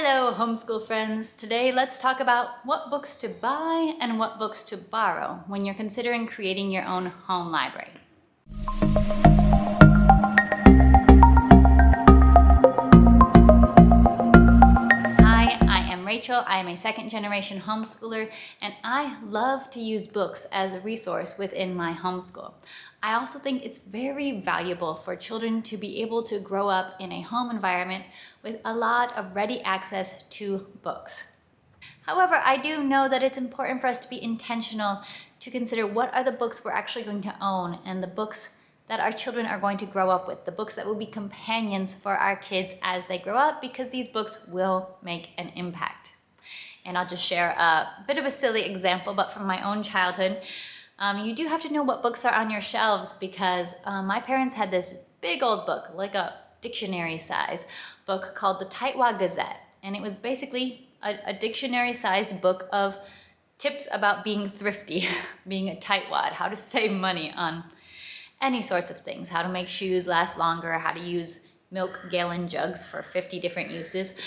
Hello, homeschool friends. Today, let's talk about what books to buy and what books to borrow when you're considering creating your own home library. Hi, I am Rachel. I am a second-generation homeschooler, and I love to use books as a resource within my homeschool. I also think it's very valuable for children to be able to grow up in a home environment with a lot of ready access to books. However, I do know that it's important for us to be intentional to consider what are the books we're actually going to own and the books that our children are going to grow up with, the books that will be companions for our kids as they grow up, because these books will make an impact. And I'll just share a bit of a silly example, but from my own childhood. You do have to know what books are on your shelves, because my parents had this big old book, like a dictionary size book, called the Tightwad Gazette. And it was basically a dictionary sized book of tips about being thrifty, being a tightwad, how to save money on any sorts of things, how to make shoes last longer, how to use milk gallon jugs for 50 different uses.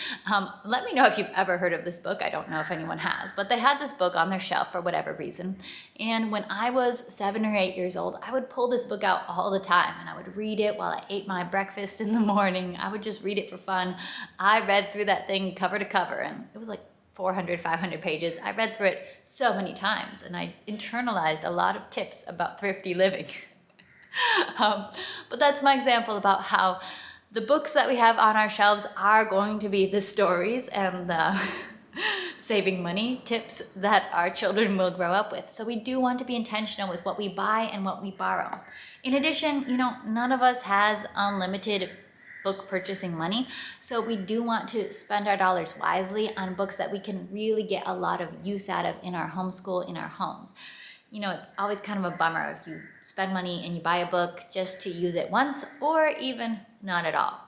Let me know if you've ever heard of this book. I don't know if anyone has, but they had this book on their shelf for whatever reason. And when I was 7 or 8 years old, I would pull this book out all the time and I would read it while I ate my breakfast in the morning. I would just read it for fun. I read through that thing cover to cover, and it was like 400, 500 pages. I read through it so many times, and I internalized a lot of tips about thrifty living. But that's my example about how the books that we have on our shelves are going to be the stories and the saving money tips that our children will grow up with. So we do want to be intentional with what we buy and what we borrow. In addition, none of us has unlimited book purchasing money. So we do want to spend our dollars wisely on books that we can really get a lot of use out of in our homeschool, in our homes. It's always kind of a bummer if you spend money and you buy a book just to use it once or even not at all.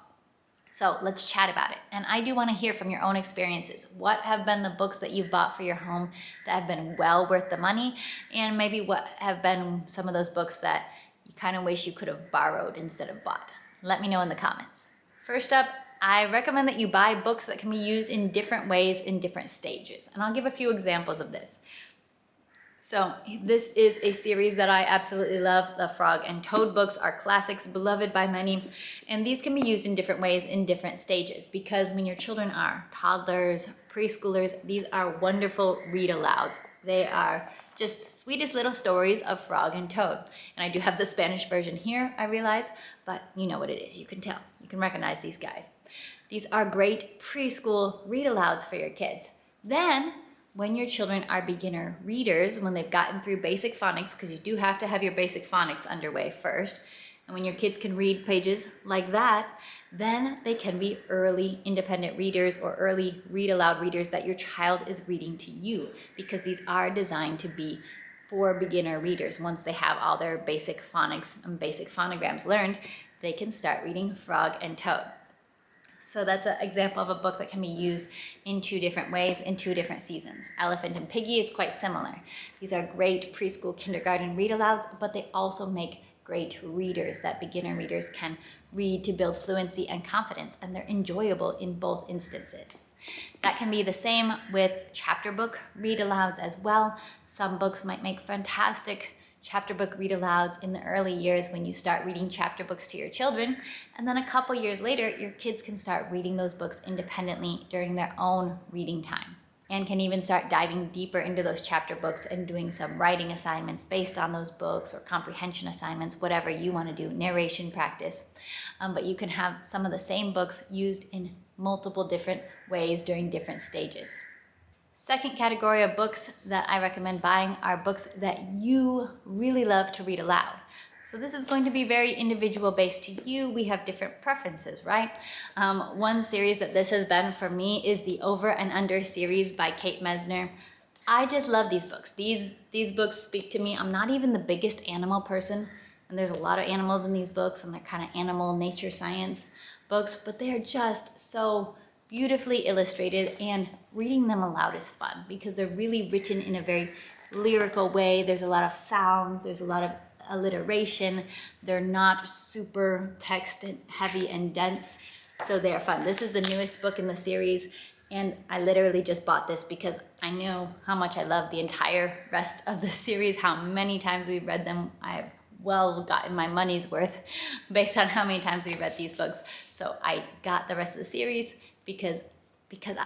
So let's chat about it. And I do want to hear from your own experiences. What have been the books that you've bought for your home that have been well worth the money? And maybe what have been some of those books that you kind of wish you could have borrowed instead of bought? Let me know in the comments. First up, I recommend that you buy books that can be used in different ways in different stages. And I'll give a few examples of this. So this is a series that I absolutely love. The Frog and Toad books are classics, beloved by many, and these can be used in different ways in different stages, because when your children are toddlers, preschoolers, these are wonderful read-alouds. They are just sweetest little stories of Frog and Toad. And I do have the Spanish version here, I realize, but you know what it is. You can tell. You can recognize these guys. These are great preschool read-alouds for your kids. Then, when your children are beginner readers, when they've gotten through basic phonics, because you do have to have your basic phonics underway first, and when your kids can read pages like that, then they can be early independent readers or early read-aloud readers that your child is reading to you, because these are designed to be for beginner readers. Once they have all their basic phonics and basic phonograms learned, they can start reading Frog and Toad. So that's an example of a book that can be used in 2 different ways, in 2 different seasons. Elephant and Piggy is quite similar. These are great preschool, kindergarten read-alouds, but they also make great readers that beginner readers can read to build fluency and confidence, and they're enjoyable in both instances. That can be the same with chapter book read-alouds as well. Some books might make fantastic chapter book read-alouds in the early years when you start reading chapter books to your children, and then a couple years later your kids can start reading those books independently during their own reading time, and can even start diving deeper into those chapter books and doing some writing assignments based on those books, or comprehension assignments, whatever you want to do, narration practice. But you can have some of the same books used in multiple different ways during different stages. Second category of books that I recommend buying are books that you really love to read aloud. So this is going to be very individual based to you. We have different preferences, right? One series that this has been for me is the Over and Under series by Kate Mesner. I just love these books. These books speak to me. I'm not even the biggest animal person, and there's a lot of animals in these books, and they're kind of animal nature science books, but they are just so beautifully illustrated, and reading them aloud is fun because they're really written in a very lyrical way. There's a lot of sounds, there's a lot of alliteration. They're not super text heavy and dense, so they're fun. This is the newest book in the series. And I literally just bought this because I know how much I love the entire rest of the series, how many times we've read them. I've well gotten my money's worth based on how many times we read these books. So I got the rest of the series because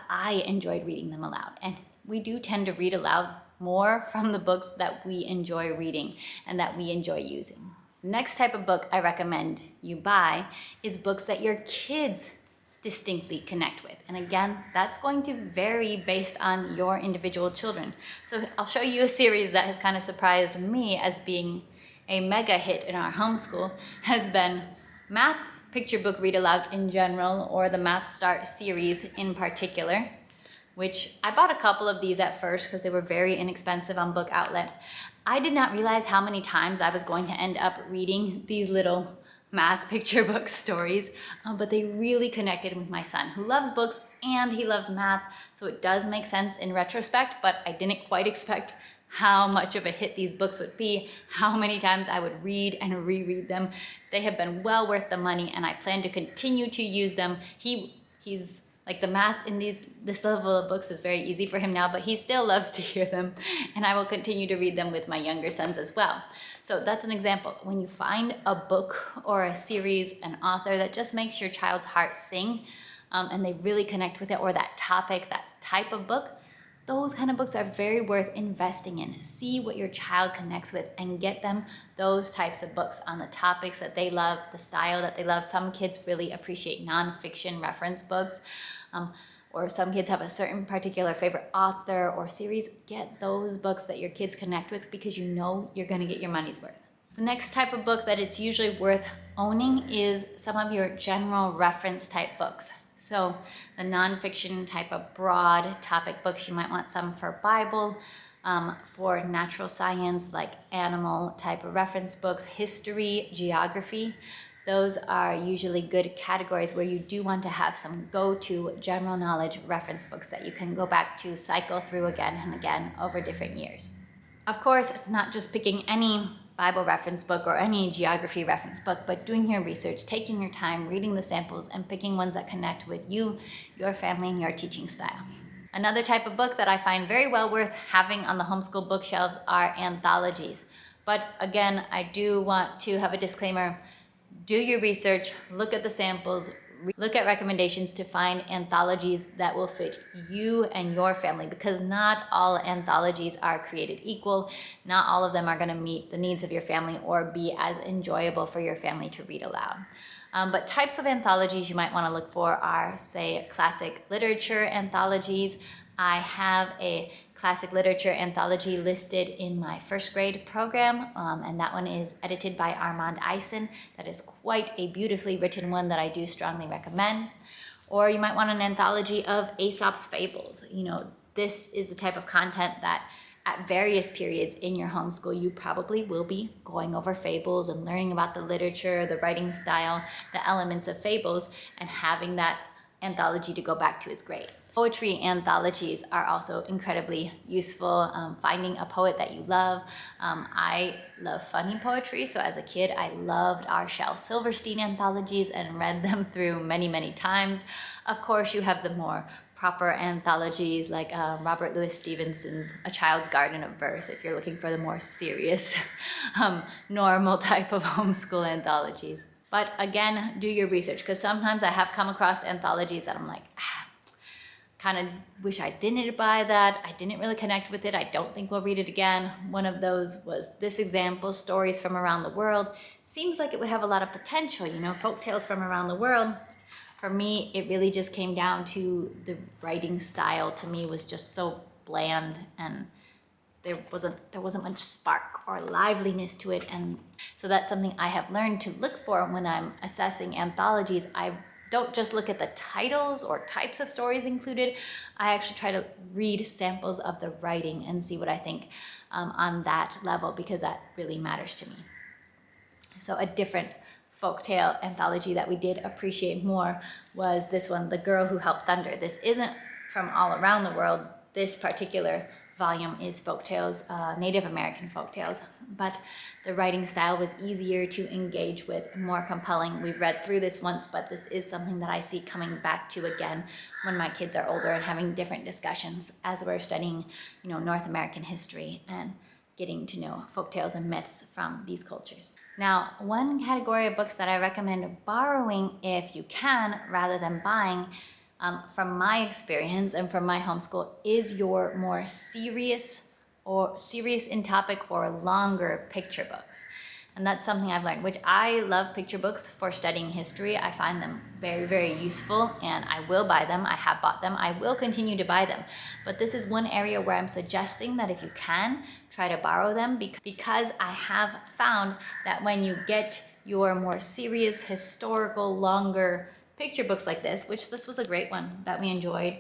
I enjoyed reading them aloud. And we do tend to read aloud more from the books that we enjoy reading and that we enjoy using. Next type of book I recommend you buy is books that your kids distinctly connect with. And again, that's going to vary based on your individual children. So I'll show you a series that has kind of surprised me as being a mega hit in our homeschool, has been math picture book read alouds in general, or the Math Start series in particular, which I bought a couple of these at first because they were very inexpensive on Book Outlet. I did not realize how many times I was going to end up reading these little math picture book stories, but they really connected with my son, who loves books and he loves math, so it does make sense in retrospect, but I didn't quite expect how much of a hit these books would be, how many times I would read and reread them. They have been well worth the money, and I plan to continue to use them. He's like, the math in this level of books is very easy for him now, but he still loves to hear them, and I will continue to read them with my younger sons as well. So that's an example. When you find a book or a series, an author that just makes your child's heart sing, and they really connect with it, or that topic, that type of book, those kind of books are very worth investing in. See what your child connects with and get them those types of books on the topics that they love, the style that they love. Some kids really appreciate nonfiction reference books, or some kids have a certain particular favorite author or series. Get those books that your kids connect with because you know you're going to get your money's worth. The next type of book that it's usually worth owning is some of your general reference type books. So the nonfiction type of broad topic books, you might want some for Bible, for natural science, like animal type of reference books, history, geography. Those are usually good categories where you do want to have some go-to general knowledge reference books that you can go back to, cycle through again and again over different years. Of course, not just picking any Bible reference book or any geography reference book, but doing your research, taking your time, reading the samples, and picking ones that connect with you, your family, and your teaching style. Another type of book that I find very well worth having on the homeschool bookshelves are anthologies. But again, I do want to have a disclaimer. Do your research, look at the samples, look at recommendations to find anthologies that will fit you and your family, because not all anthologies are created equal. Not all of them are going to meet the needs of your family or be as enjoyable for your family to read aloud. But types of anthologies you might want to look for are, say, classic literature anthologies. I have a classic literature anthology listed in my first grade program, and that one is edited by Armand Eisen. That is quite a beautifully written one that I do strongly recommend. Or you might want an anthology of Aesop's fables. You know, this is the type of content that at various periods in your homeschool, you probably will be going over fables and learning about the literature, the writing style, the elements of fables, and having that anthology to go back to is great. Poetry anthologies are also incredibly useful. Finding a poet that you love. I love funny poetry, so as a kid I loved our Shel Silverstein anthologies and read them through many, many times. Of course, you have the more proper anthologies like Robert Louis Stevenson's A Child's Garden of Verse, if you're looking for the more serious, normal type of homeschool anthologies. But again, do your research, because sometimes I have come across anthologies that I'm like, kind of wish I didn't buy that. I didn't really connect with it. I don't think we'll read it again. One of those was this example, Stories from Around the World. Seems like it would have a lot of potential, you know, folk tales from around the world. For me, it really just came down to the writing style. To me, was just so bland, and there wasn't much spark or liveliness to it. And so that's something I have learned to look for when I'm assessing anthologies. I don't just look at the titles or types of stories included. I actually try to read samples of the writing and see what I think on that level, because that really matters to me. So a different folktale anthology that we did appreciate more was this one, The Girl Who Helped Thunder. This isn't from all around the world. This particular volume is folktales, Native American folktales, but the writing style was easier to engage with, more compelling. We've read through this once, but this is something that I see coming back to again when my kids are older and having different discussions as we're studying, North American history and getting to know folktales and myths from these cultures. Now, one category of books that I recommend borrowing if you can, rather than buying, from my experience and from my homeschool, is your more serious in topic or longer picture books. And that's something I've learned, which I love picture books for studying history. I find them very, very useful, and I will buy them. I have bought them. I will continue to buy them. But this is one area where I'm suggesting that if you can, try to borrow them, because I have found that when you get your more serious, historical, longer picture books like this was a great one that we enjoyed.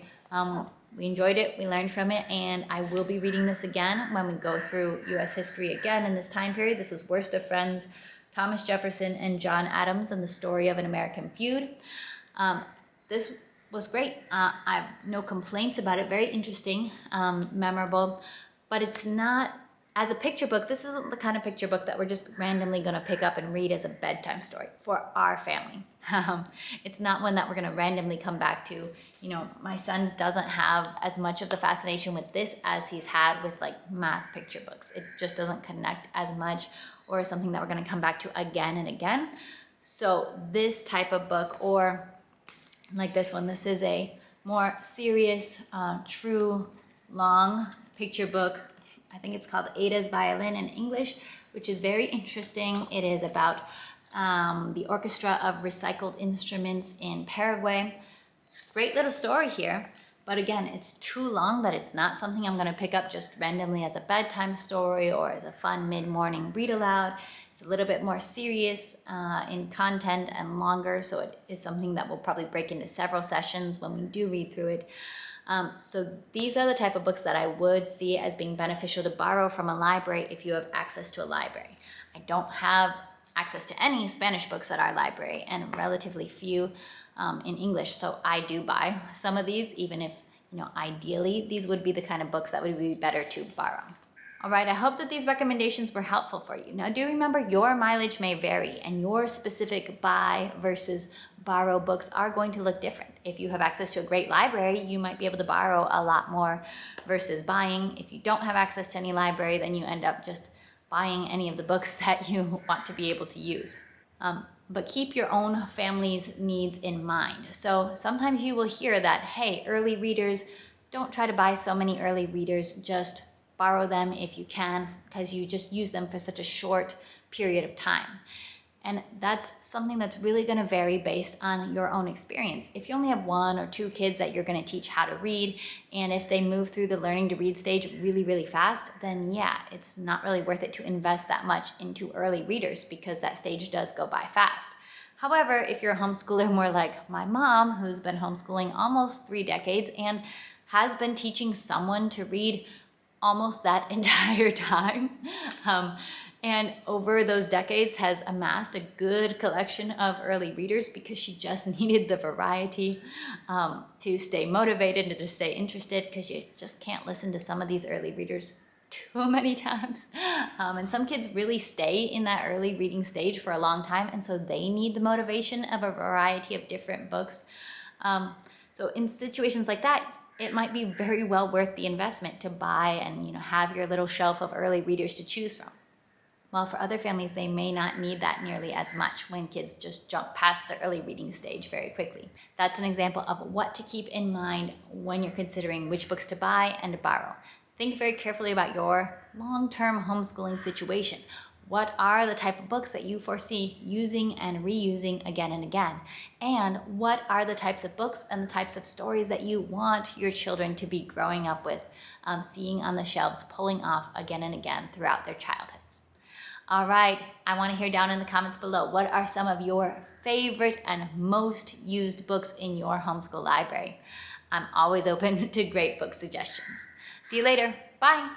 We enjoyed it, we learned from it, and I will be reading this again when we go through U.S. history again in this time period. This was Worst of Friends, Thomas Jefferson and John Adams and the Story of an American Feud. This was great. I have no complaints about it. Very interesting, memorable, but it's not, as a picture book, this isn't the kind of picture book that we're just randomly going to pick up and read as a bedtime story for our family. It's not one that we're going to randomly come back to. My son doesn't have as much of the fascination with this as he's had with like math picture books. It just doesn't connect as much, or something that we're going to come back to again and again. So this type of book, or like this one, this is a more serious, true, long picture book. I think it's called Ada's Violin in English, which is very interesting. It is about the orchestra of recycled instruments in Paraguay. Great little story here, but again, it's too long that it's not something I'm going to pick up just randomly as a bedtime story or as a fun mid-morning read aloud. It's a little bit more serious in content and longer, so it is something that will probably break into several sessions when we do read through it. So these are the type of books that I would see as being beneficial to borrow from a library if you have access to a library. I don't have access to any Spanish books at our library, and relatively few in English, so I do buy some of these, even if, ideally these would be the kind of books that would be better to borrow. All right, I hope that these recommendations were helpful for you. Now, do remember your mileage may vary, and your specific buy versus borrow books are going to look different. If you have access to a great library, you might be able to borrow a lot more versus buying. If you don't have access to any library, then you end up just buying any of the books that you want to be able to use. But keep your own family's needs in mind. So sometimes you will hear that, hey, early readers, don't try to buy so many early readers, just borrow them if you can, because you just use them for such a short period of time. And that's something that's really going to vary based on your own experience. If you only have 1 or 2 kids that you're going to teach how to read, and if they move through the learning to read stage really, really fast, then yeah, it's not really worth it to invest that much into early readers, because that stage does go by fast. However, if you're a homeschooler more like my mom, who's been homeschooling almost 3 decades and has been teaching someone to read almost that entire time, and over those decades has amassed a good collection of early readers because she just needed the variety to stay motivated and to stay interested, because you just can't listen to some of these early readers too many times. And some kids really stay in that early reading stage for a long time, and so they need the motivation of a variety of different books. So in situations like that, it might be very well worth the investment to buy and have your little shelf of early readers to choose from. While for other families, they may not need that nearly as much when kids just jump past the early reading stage very quickly. That's an example of what to keep in mind when you're considering which books to buy and to borrow. Think very carefully about your long-term homeschooling situation. What are the type of books that you foresee using and reusing again and again? And what are the types of books and the types of stories that you want your children to be growing up with, seeing on the shelves, pulling off again and again throughout their childhoods? All right, I want to hear down in the comments below, what are some of your favorite and most used books in your homeschool library? I'm always open to great book suggestions. See you later. Bye.